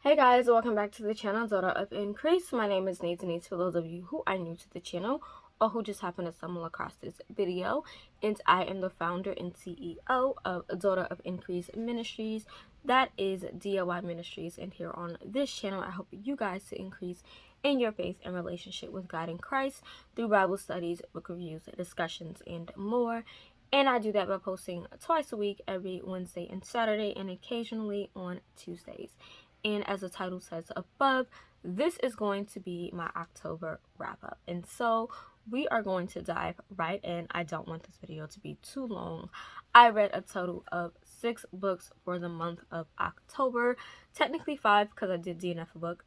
Hey guys, welcome back to the channel, Daughter of Increase. My name is Deese for those of you who are new to the channel or who just happen to stumble across this video. And I am the founder and CEO of Daughter of Increase Ministries. That is DIY Ministries. And here on this channel, I help you guys to increase in your faith and relationship with God in Christ through Bible studies, book reviews, discussions, and more. And I do that by posting twice a week, every Wednesday and Saturday, and occasionally on Tuesdays. And as the title says above, this is going to be my October wrap up. And so we are going to dive right in. I don't want this video to be too long. I read a total of 6 books for the month of October. Technically 5 because I did DNF a book.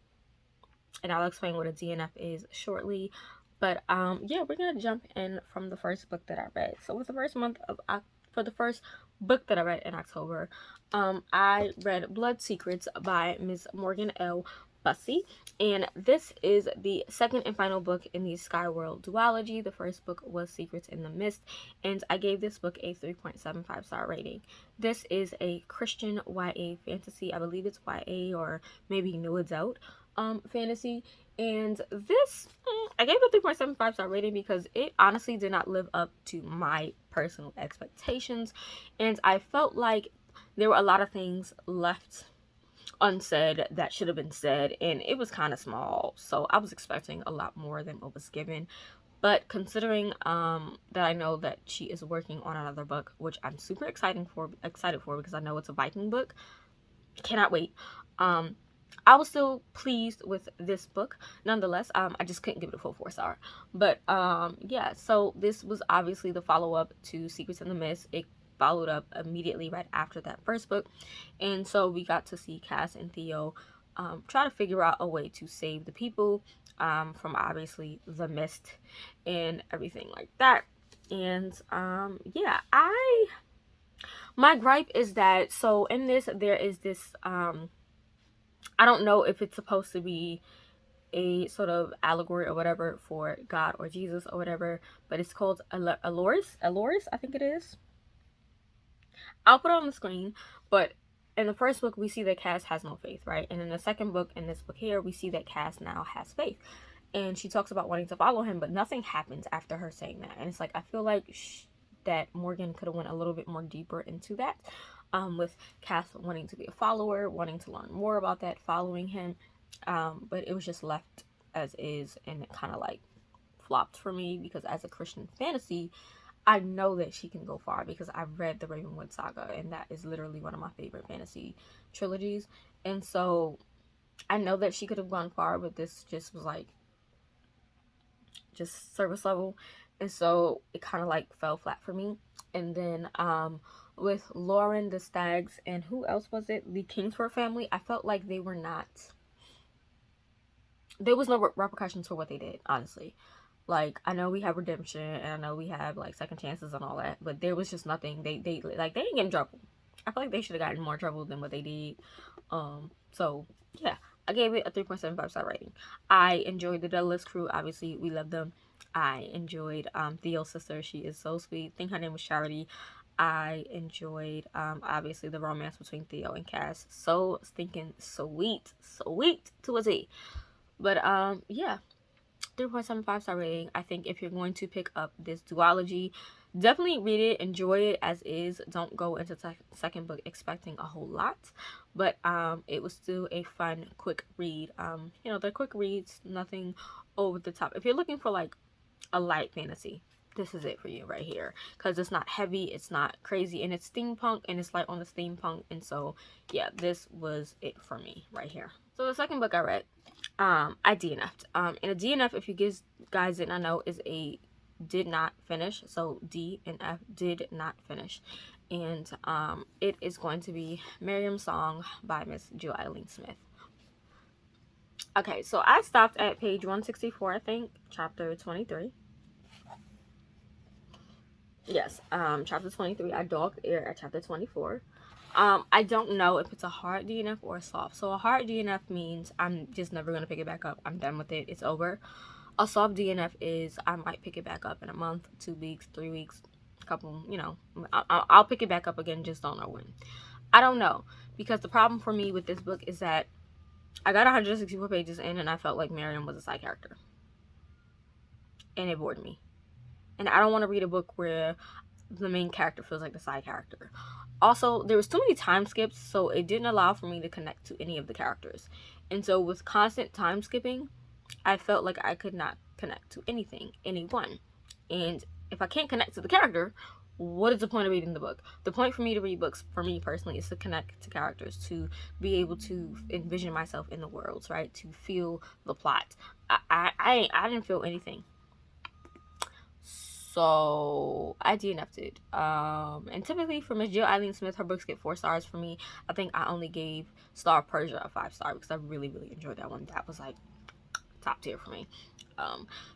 And I'll explain what a DNF is shortly. But yeah, we're gonna jump in from the first book that I read. So with the first book that I read in October, I read Blood Secrets by Ms. Morgan L. Busse, and this is the second and final book in the Skyworld duology. The first book was Secrets in the Mist, and I gave this book a 3.75 star rating. This is a Christian YA fantasy. I believe it's YA or maybe new adult fantasy, and this I gave it a 3.75 star rating because it honestly did not live up to my personal expectations, and I felt like there were a lot of things left unsaid that should have been said, and it was kind of small, so I was expecting a lot more than what was given. But considering that I know that she is working on another book, which I'm super excited for because I know it's a Viking book, cannot wait. I was still pleased with this book nonetheless. I just couldn't give it a full 4 star. But yeah, so this was obviously the follow-up to Secrets in the Mist. It followed up immediately right after that first book, and so we got to see Cass and Theo try to figure out a way to save the people from obviously the mist and everything like that. And yeah, my gripe is that, so in this there is this I don't know if it's supposed to be a sort of allegory or whatever for God or Jesus or whatever, but it's called Allures, I think it is. I'll put it on the screen. But in the first book, we see that Cass has no faith, right? And in the second book, in this book here, we see that Cass now has faith. And she talks about wanting to follow him, but nothing happens after her saying that. And it's like, I feel like that Morgan could have went a little bit more deeper into that, with Cass wanting to be a follower, wanting to learn more about that, following him. But it was just left as is, and it kind of like flopped for me because as a Christian fantasy, I know that she can go far because I've read the Ravenwood Saga, and that is literally one of my favorite fantasy trilogies. And so I know that she could have gone far, but this just was like just service level, and so it kind of like fell flat for me. And then with Lauren, the Stags, and who else was it, the Kingsford family, I felt like there was no repercussions for what they did, honestly. Like, I know we have redemption, and I know we have like second chances and all that, but there was just nothing. They didn't get in trouble. I feel like they should have gotten more trouble than what they did. So yeah, I gave it a 3.75 star rating. I enjoyed the Douglas crew. Obviously, we love them. I enjoyed Theo's sister. She is so sweet. I think her name was Charity. I enjoyed obviously the romance between Theo and Cass. So stinking sweet to a T. But yeah, 3.75 star rating. I think if you're going to pick up this duology, definitely read it, enjoy it as is. Don't go into the second book expecting a whole lot, but it was still a fun quick read. You know, they're quick reads, nothing over the top. If you're looking for like a light fantasy, this is it for you right here, because it's not heavy, it's not crazy, and it's steampunk, and it's light on the steampunk. And so yeah, this was it for me right here. So the second book I read, I DNF'd. And a DNF, if you guys did not know, is a did not finish. So D and F, did not finish. And it is going to be Miriam's Song by Miss Eileen Smith. Okay, so I stopped at page 164, I think, chapter 23. Yes, chapter 23. I dogged air at chapter 24. I don't know if it's a hard DNF or a soft. So a hard DNF means I'm just never going to pick it back up. I'm done with it. It's over. A soft DNF is I might pick it back up in a month, 2 weeks, 3 weeks, couple, you know. I'll pick it back up again, just don't know when. I don't know, because the problem for me with this book is that I got 164 pages in, and I felt like Miriam was a side character, and it bored me. And I don't want to read a book where the main character feels like the side character. Also, there was too many time skips, so it didn't allow for me to connect to any of the characters. And so with constant time skipping, I felt like I could not connect to anyone. And if I can't connect to the character, what is the point of reading the book? The point for me to read books, for me personally, is to connect to characters, to be able to envision myself in the worlds, right? To feel the plot. I didn't feel anything. So I DNF'd it. And typically for Miss Jill Eileen Smith, her books get 4 stars for me. I think I only gave Star of Persia a 5-star because I really, really enjoyed that one. That was like top tier for me.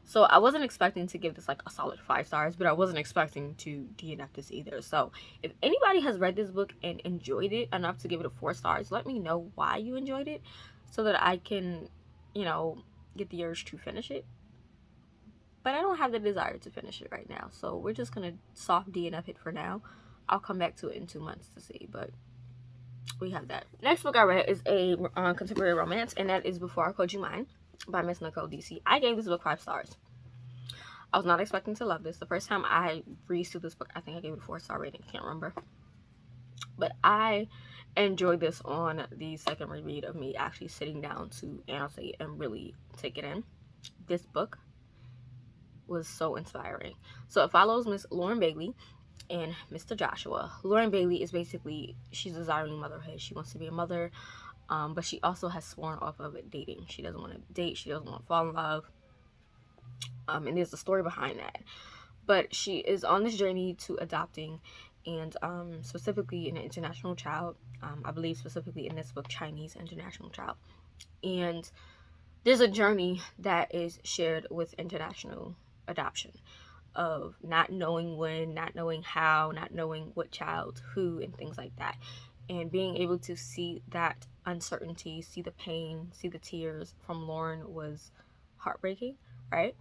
So I wasn't expecting to give this like a solid 5 stars, but I wasn't expecting to DNF this either. So if anybody has read this book and enjoyed it enough to give it a 4 stars, let me know why you enjoyed it so that I can, you know, get the urge to finish it. But I don't have the desire to finish it right now, so we're just gonna soft DNF it for now. I'll come back to it in 2 months to see, but we have that. Next book I read is a contemporary romance, and that is Before I Called You Mine by Miss Nicole Deese. I gave this book 5 stars. I was not expecting to love this. The first time I read through this book, I think I gave it a 4-star rating. I can't remember. But I enjoyed this on the second reread of me actually sitting down to annotate and really take it in. This book was so inspiring. So it follows Miss Lauren Bailey and Mr. Joshua. Lauren Bailey is basically, she's desiring motherhood. She wants to be a mother, but she also has sworn off of dating. She doesn't want to date. She doesn't want to fall in love. And there's a story behind that. But she is on this journey to adopting, and specifically an international child. I believe specifically in this book, Chinese international child. And there's a journey that is shared with international adoption, of not knowing when, not knowing how, not knowing what child, who, and things like that. And being able to see that uncertainty, see the pain, see the tears from Lauren was heartbreaking, right?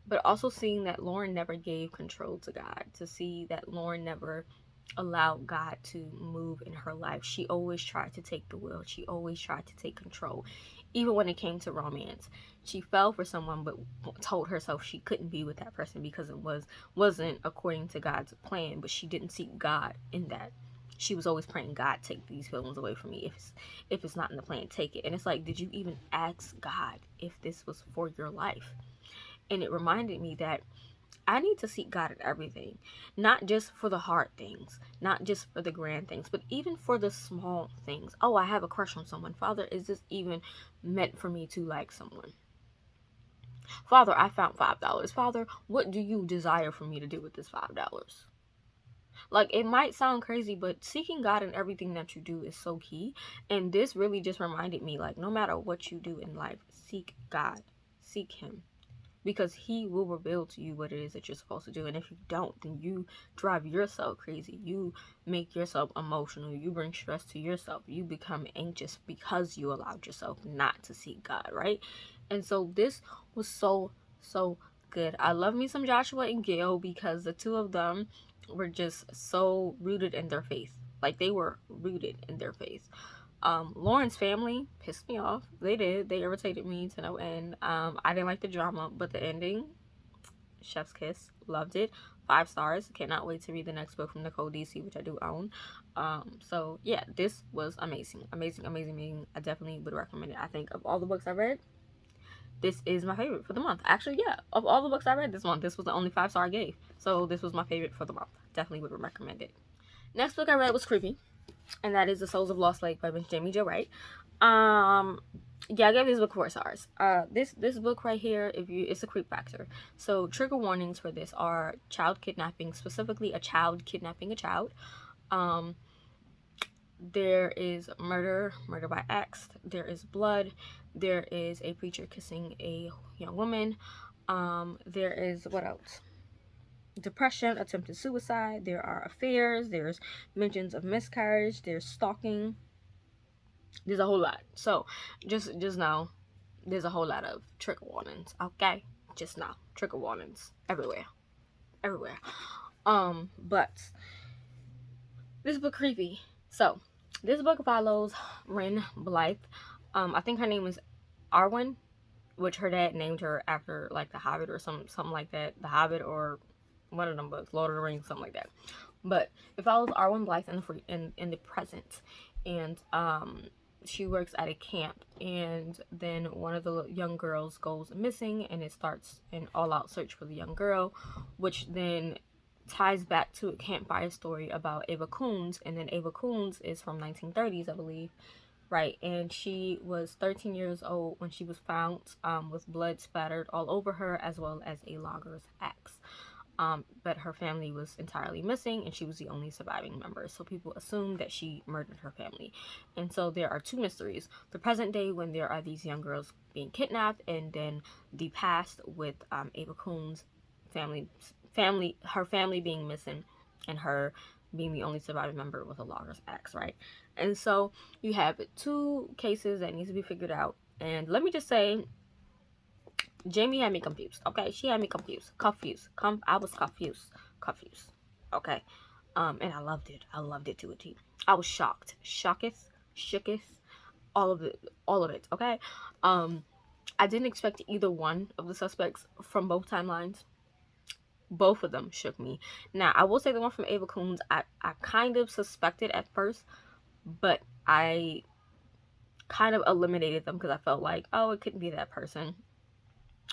But also seeing that Lauren never gave control to God, to see that Lauren never allowed God to move in her life. She always tried to take the wheel. She always tried to take control. Even when it came to romance, she fell for someone but told herself she couldn't be with that person because it wasn't according to God's plan. But she didn't seek God in that. She was always praying, God, take these feelings away from me. If it's not in the plan, take it. And it's like, did you even ask God if this was for your life? And it reminded me that I need to seek God in everything, not just for the hard things, not just for the grand things, but even for the small things. Oh, I have a crush on someone. Father, is this even meant for me to like someone? Father, I found $5. Father, what do you desire for me to do with this $5? Like, it might sound crazy, but seeking God in everything that you do is so key. And this really just reminded me, like, no matter what you do in life, seek God, seek Him. Because He will reveal to you what it is that you're supposed to do. And if you don't, then you drive yourself crazy. You make yourself emotional. You bring stress to yourself. You become anxious because you allowed yourself not to seek God, right? And so this was so good. I love me some Joshua and Gail because the two of them were just so rooted in their faith. Like, they were rooted in their faith. Lauren's family pissed me off. They did. They irritated me to no end. I didn't like the drama, but the ending, chef's kiss. Loved it. 5 stars. Cannot wait to read the next book from Nicole Deese, which I do own. So yeah, this was amazing. Amazing. I definitely would recommend it. I think of all the books I read, this is my favorite for the month. Actually, yeah, of all the books I read this month, this was the only 5-star I gave. So this was my favorite for the month. Definitely would recommend it. Next book I read was Creepy, and that is The Souls of Lost Lake by Miss Jaime Jo Wright. Yeah, I gave this book 4 stars. This book right here, it's a creep factor. So trigger warnings for this are child kidnapping, specifically a child kidnapping a child. There is murder by axe. There is blood. There is a preacher kissing a young woman. There is, what else? Depression, attempted suicide. There are affairs. There's mentions of miscarriage. There's stalking. There's a whole lot. So just know there's a whole lot of trigger warnings. Okay, just know trigger warnings everywhere. But this book Creepy. So this book follows Ren Blythe. I think her name is Arwen, which her dad named her after like The Hobbit or something like that. The Hobbit or one of them books, Lord of the Rings, something like that. But it follows Arwen Blythe in the present, and she works at a camp, and then one of the young girls goes missing, and it starts an all-out search for the young girl, which then ties back to a campfire story about Ava Coons, and then Ava Coons is from 1930s, I believe, right? And she was 13 years old when she was found with blood splattered all over her, as well as a logger's axe. But her family was entirely missing, and she was the only surviving member. So people assumed that she murdered her family. And so there are two mysteries: the present day, when there are these young girls being kidnapped, and then the past with Ava Coon's her family being missing, and her being the only surviving member with a logger's axe, right? And so you have two cases that need to be figured out. And let me just say, Jaime had me confused. Okay, she had me confused. I was confused. Okay, and I loved it. I loved it to a T. I was shooketh, all of it. Okay, I didn't expect either one of the suspects from both timelines. Both of them shook me. Now, I will say the one from Ava Coons, I kind of suspected at first, but I kind of eliminated them because I felt like, oh, it couldn't be that person,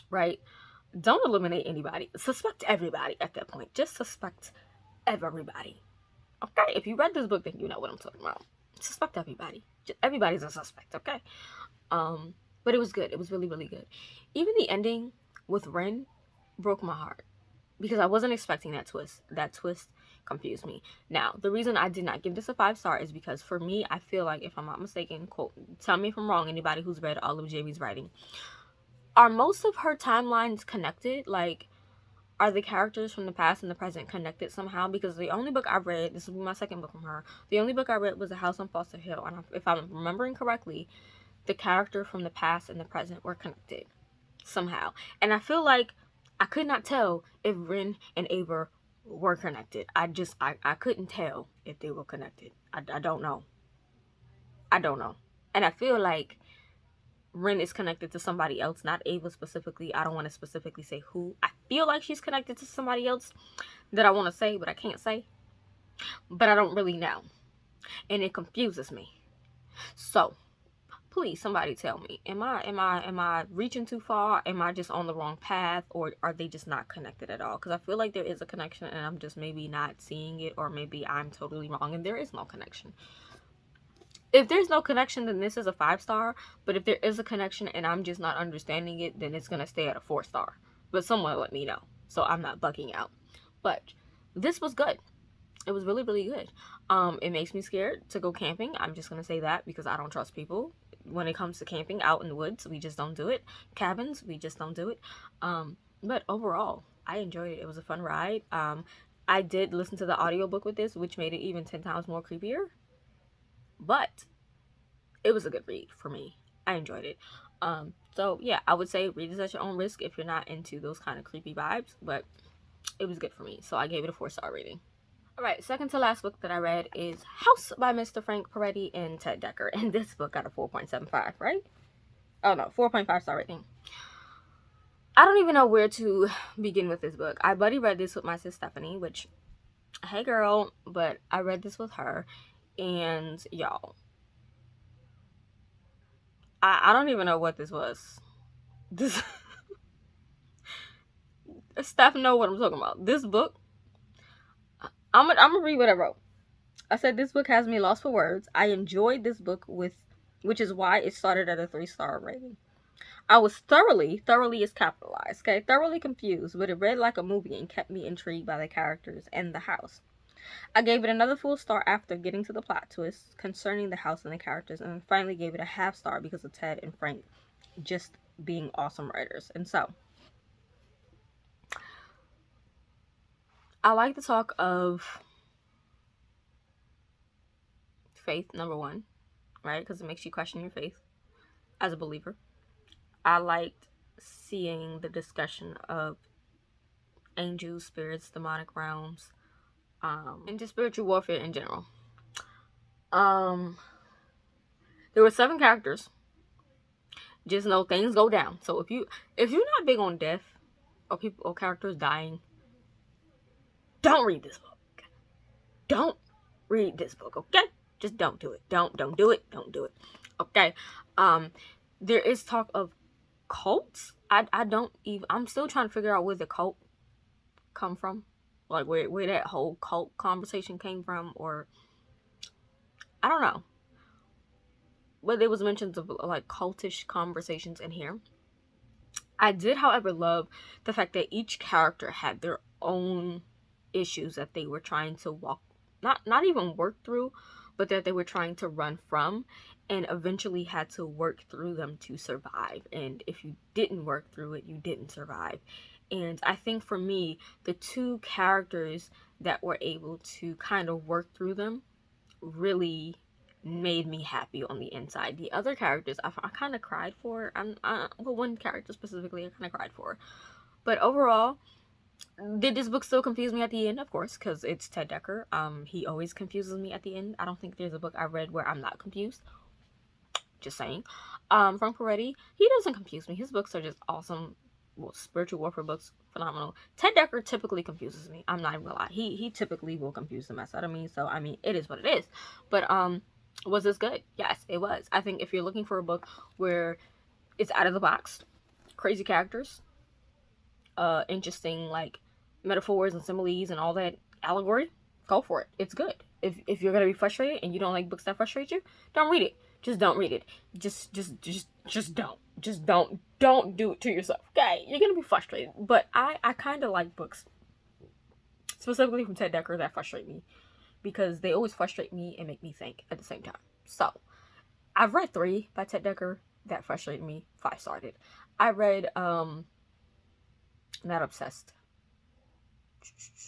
right? Don't eliminate anybody. Suspect everybody at that point. Just suspect everybody. Okay? If you read this book, then you know what I'm talking about. Suspect everybody. Everybody's a suspect, okay? But it was good. It was really, really good. Even the ending with Ren broke my heart, because I wasn't expecting that twist. That twist confused me. Now, the reason I did not give this a 5-star is because for me, I feel like, if I'm not mistaken, quote, tell me if I'm wrong, anybody who's read all of Jaime's writing, are most of her timelines connected? Like, are the characters from the past and the present connected somehow? Because the only book I read, this will be my second book from her, the only book I read was A House on Foster Hill, and if I'm remembering correctly, the character from the past and the present were connected somehow. And I feel like I could not tell if Ren and Ava were connected. I couldn't tell if they were connected. I don't know. And I feel like Ren is connected to somebody else, not Ava specifically. I don't want to specifically say who. I feel like she's connected to somebody else that I want to say, but I can't say. But I don't really know. And it confuses me. So, please, somebody tell me. Am I reaching too far? Am I just on the wrong path? Or are they just not connected at all? Because I feel like there is a connection, and I'm just maybe not seeing it, or maybe I'm totally wrong and there is no connection. If there's no connection, then this is a 5-star. But if there is a connection and I'm just not understanding it, then it's going to stay at a 4-star. But someone let me know, so I'm not bugging out. But this was good. It was really, really good. It makes me scared to go camping. I'm just going to say that, because I don't trust people when it comes to camping out in the woods. We just don't do it. Cabins, we just don't do it. But overall, I enjoyed it. It was a fun ride. I did listen to the audiobook with this, which made it even 10 times more creepier. But it was a good read for me. I enjoyed it. So yeah, I would say read this at your own risk if you're not into those kind of creepy vibes, but it was good for me. So I gave it a 4-star rating. Alright, second to last book that I read is House by Mr. Frank Petretti and Ted Dekker. And this book got a 4.75, right? Oh no, 4.5 star rating. I don't even know where to begin with this book. I buddy read this with my sis Stephanie, which, hey girl, but I read this with her. And y'all, I don't even know what this was. This Steph know what I'm talking about. This book, I'm gonna read what I wrote. I said this book has me lost for words. I enjoyed this book, which is why it started at a 3-star rating. I was thoroughly is capitalized, okay, thoroughly confused, but it read like a movie and kept me intrigued by the characters and the house. I gave it another full star after getting to the plot twist concerning the house and the characters, and finally gave it a half-star because of Ted and Frank just being awesome writers. And so, I like the talk of faith, number one, right? Because it makes you question your faith as a believer. I liked seeing the discussion of angels, spirits, demonic realms, and just spiritual warfare in general. There were 7 characters, just know things go down. So if you're not big on death or people or characters dying, don't read this book. Don't read this book, okay? Just don't do it. Don't do it. Don't do it. Okay. There is talk of cults. I don't even, I'm still trying to figure out where the cult come from. Like where that whole cult conversation came from, or I don't know. But there was mentions of like cultish conversations in here. I did, however, love the fact that each character had their own issues that they were trying to not even work through, but that they were trying to run from, and eventually had to work through them to survive. And if you didn't work through it, you didn't survive. And I think for me, the two characters that were able to kind of work through them really made me happy on the inside. The other characters I kind of cried for. Well, one character specifically I kind of cried for. But overall, did this book still confuse me at the end? Of course, because it's Ted Dekker. He always confuses me at the end. I don't think there's a book I read where I'm not confused. Just saying. From Petretti, he doesn't confuse me. His books are just awesome. Well, spiritual warfare books, phenomenal. Ted Dekker typically confuses me. I'm not even gonna lie. He typically will confuse the mess out of me. So I mean, it is what it is. But was this good? Yes, it was. I think if you're looking for a book where it's out of the box, crazy characters, interesting like metaphors and similes and all that allegory, go for it. It's good. If you're gonna be frustrated and you don't like books that frustrate you, don't read it. Just don't read it. Just don't. Just don't do it to yourself. Okay, you're gonna be frustrated. But I kind of like books, specifically from Ted Dekker, that frustrate me, because they always frustrate me and make me think at the same time. So I've read 3 by Ted Dekker that frustrated me. 5-starred it. I read Not Obsessed.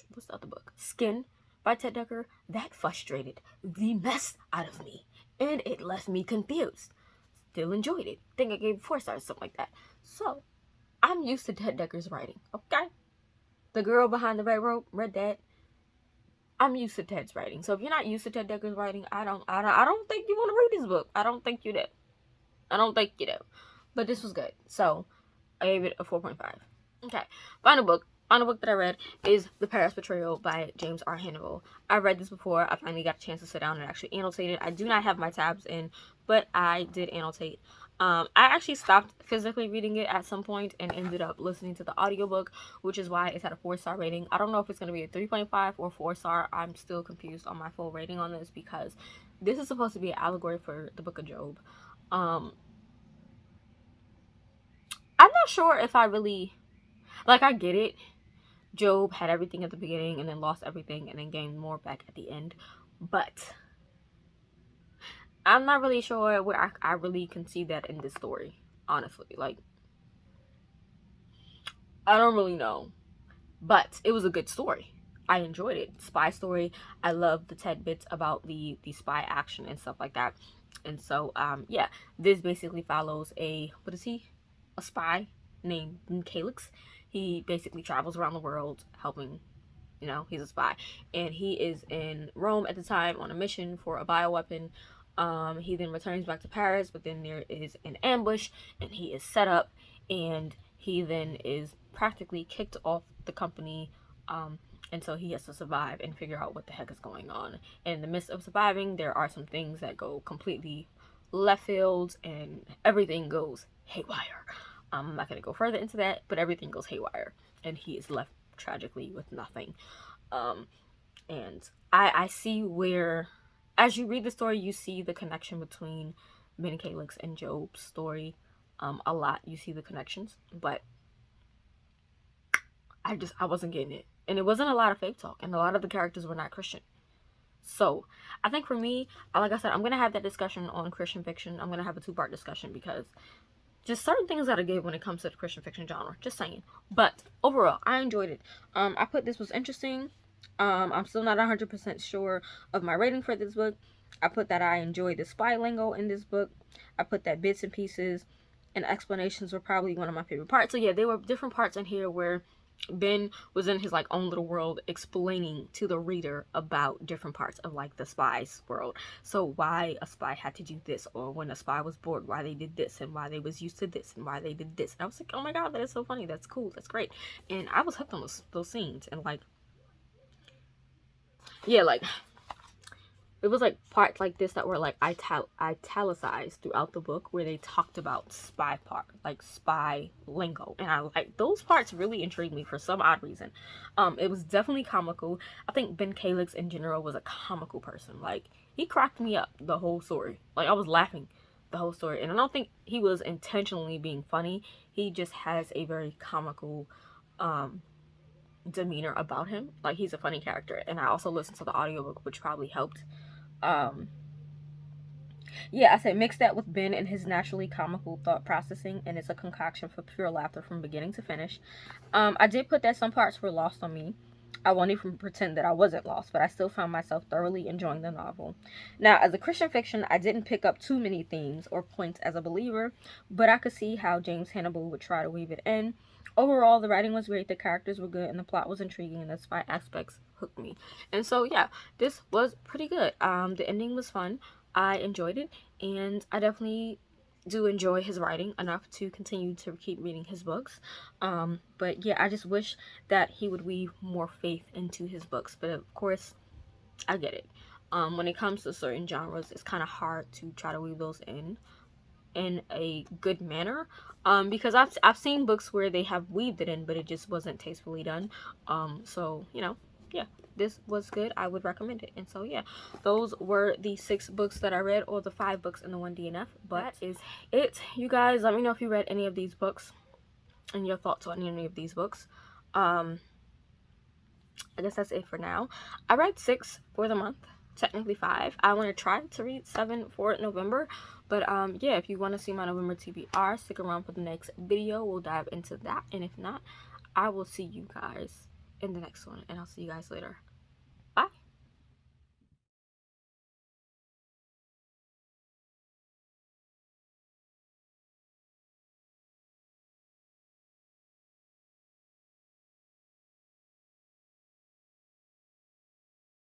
What's the other book? Skin by Ted Dekker. That frustrated the mess out of me, and it left me confused. Still enjoyed it. Think I gave it 4 stars, something like that. So I'm used to Ted Dekker's writing. Okay, The Girl Behind the Red Rope, read that. I'm used to Ted's writing. So if you're not used to Ted Dekker's writing, I don't think you want to read this book. I don't think you do. But this was good. So I gave it a 4.5. Okay. Final book that I read is The Paris Betrayal by James R. Hannibal. I read this before. I finally got a chance to sit down and actually annotate it. I do not have my tabs in, but I did annotate. I actually stopped physically reading it at some point and ended up listening to the audiobook, which is why it's at a 4-star rating. I don't know if it's going to be a 3.5 or 4-star. I'm still confused on my full rating on this, because this is supposed to be an allegory for the book of Job. I'm not sure if I really, like, I get it. Job had everything at the beginning and then lost everything and then gained more back at the end. But I'm not really sure where I really can see that in this story, honestly. Like, I don't really know. But it was a good story. I enjoyed it. Spy story. I love the tidbits about the spy action and stuff like that. And so, yeah, this basically follows a spy named Calix. He basically travels around the world helping, he's a spy. And he is in Rome at the time on a mission for a bioweapon. He then returns back to Paris, but then there is an ambush and he is set up, and he then is practically kicked off the company. And so he has to survive and figure out what the heck is going on. And in the midst of surviving, there are some things that go completely left field and everything goes haywire. I'm not going to go further into that, but everything goes haywire and he is left tragically with nothing. And I see where, as you read the story, you see the connection between Ben Calix and Job's story. A lot. You see the connections, but I wasn't getting it. And it wasn't a lot of fake talk, and a lot of the characters were not Christian. So I think for me, like I said, I'm going to have that discussion on Christian fiction. I'm going to have a 2-part discussion, because just certain things gotta give when it comes to the Christian fiction genre. Just saying. But overall, I enjoyed it. I put this was interesting. I'm still not 100% sure of my rating for this book. I put that I enjoyed the spy lingo in this book. I put that bits and pieces and explanations were probably one of my favorite parts. So yeah, there were different parts in here where Ben was in his like own little world explaining to the reader about different parts of like the spy's world. So why a spy had to do this, or when a spy was bored, why they did this, and why they was used to this, and why they did this. And I was like, oh my god, that is so funny, that's cool, that's great. And I was hooked on those scenes. And like, yeah, like it was like parts like this that were like italicized throughout the book, where they talked about spy part, like spy lingo, and I like those parts. Really intrigued me for some odd reason. It was definitely comical. I think Ben Calix in general was a comical person. Like, he cracked me up the whole story. Like, I was laughing the whole story, and I don't think he was intentionally being funny. He just has a very comical demeanor about him. Like, he's a funny character. And I also listened to the audiobook, which probably helped. Yeah, I said mix that with Ben and his naturally comical thought processing, and it's a concoction for pure laughter from beginning to finish. I did put that some parts were lost on me. I won't even pretend that I wasn't lost, but I still found myself thoroughly enjoying the novel. Now, as a Christian fiction, I didn't pick up too many themes or points as a believer, but I could see how James Hannibal would try to weave it in. Overall, the writing was great, the characters were good, and the plot was intriguing, and the spy aspects hooked me. And so, yeah, this was pretty good. The ending was fun. I enjoyed it, and I definitely do enjoy his writing enough to continue to keep reading his books. But yeah, I just wish that he would weave more faith into his books. But of course, I get it. When it comes to certain genres, it's kind of hard to try to weave those in a good manner, because I've seen books where they have weaved it in, but it just wasn't tastefully done. So you know, yeah, this was good. I would recommend it. And so yeah, those were the 6 books that I read, or the 5 books in the 1 DNF. But that is it, you guys. Let me know if you read any of these books and your thoughts on any of these books. I guess that's it for now. I read 6 for the month, technically 5. I want to try to read 7 for November, but yeah, if you want to see my November TBR, stick around for the next video. We'll dive into that, and if not, I will see you guys in the next one, and I'll see you guys later.